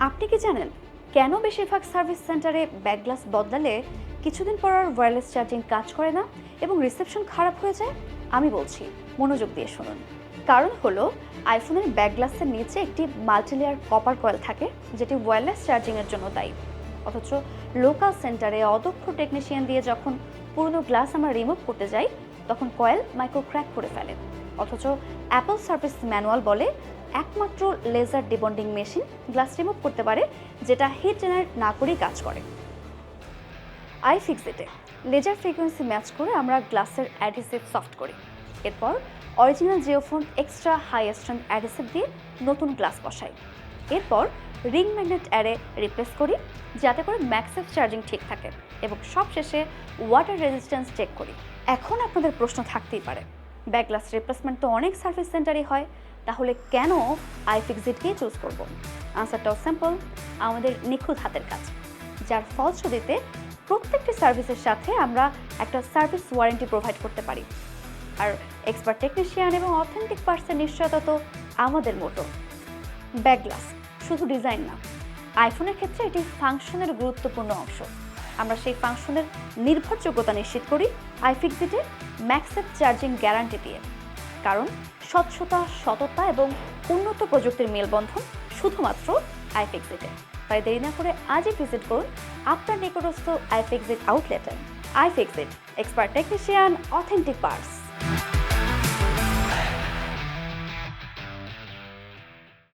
আপনি কি জানেন কেন বেশিরভাগ সার্ভিস সেন্টারে ব্যাক গ্লাস বদলালে কিছুদিন পর আর ওয়্যারলেস চার্জিং কাজ করে না এবং রিসেপশন খারাপ হয়ে যায়? আমি বলছি, মনোযোগ দিয়ে শুনুন। কারণ হলো আইফোনের ব্যাক গ্লাসের নিচে একটি মাল্টিলেয়ার কপার কয়েল থাকে, যেটি ওয়্যারলেস চার্জিংয়ের জন্য দায়ী। অথচ লোকাল সেন্টারে অদক্ষ টেকনিশিয়ান দিয়ে যখন পুরনো গ্লাস আমরা রিমুভ করতে যাই, তখন কয়েল মাইক্রো ক্র্যাক করে ফেলে। অথচ অ্যাপল সার্ভিস ম্যানুয়াল বলে একমাত্র লেজার ডিবন্ডিং মেশিন গ্লাস রিমুভ করতে পারে, যেটা হিট জেনারেট না করেই কাজ করে। iFixit-এ লেজার ফ্রিকোয়েন্সি ম্যাচ করে আমরা গ্লাসের অ্যাডহেসিভ সফট করি। এরপর অরিজিনাল জিওফোন এক্সট্রা হাই স্ট্রেংথ অ্যাডহেসিভ দিয়ে নতুন গ্লাস বসাই। এরপর রিং ম্যাগনেট অ্যারে রিপ্লেস করি, যাতে করে ম্যাক্সেফ চার্জিং ঠিক থাকে, এবং সবশেষে ওয়াটার রেজিস্ট্যান্স চেক করি। এখন আপনাদের প্রশ্ন থাকতেই পারে, ব্যাক গ্লাস রিপ্লেসমেন্ট তো অনেক সার্ভিস সেন্টারই হয়, তাহলে কেন iFixit-কেই চুজ করব? আনসারটাও সিম্পল, আমাদের নিখুঁত হাতের কাজ, যার ফলশ্রুতিতে প্রত্যেকটি সার্ভিসের সাথে আমরা একটা সার্ভিস ওয়ারেন্টি প্রোভাইড করতে পারি। আর এক্সপার্ট টেকনিশিয়ান এবং অথেন্টিক পার্টসের নিশ্চয়তা তো আমাদের মোটো। ব্যাক গ্লাস শুধু ডিজাইন না, আইফোনের ক্ষেত্রে এটি ফাংশনের গুরুত্বপূর্ণ অংশ। আমরা সেই ফাংশনের নির্ভরযোগ্যতা নিশ্চিত করি iFixit-এ ম্যাক্সেফ চার্জিং গ্যারান্টি দিয়ে। কারণ স্বচ্ছতা, সততা এবং উন্নত প্রযুক্তির মেলবন্ধন শুধুমাত্র iFixit-এ। তাই দেরি না করে আজই ভিজিট করুন আপনার নিকটস্থ iFixit আউটলেটে। iFixit, expert technician, authentic parts.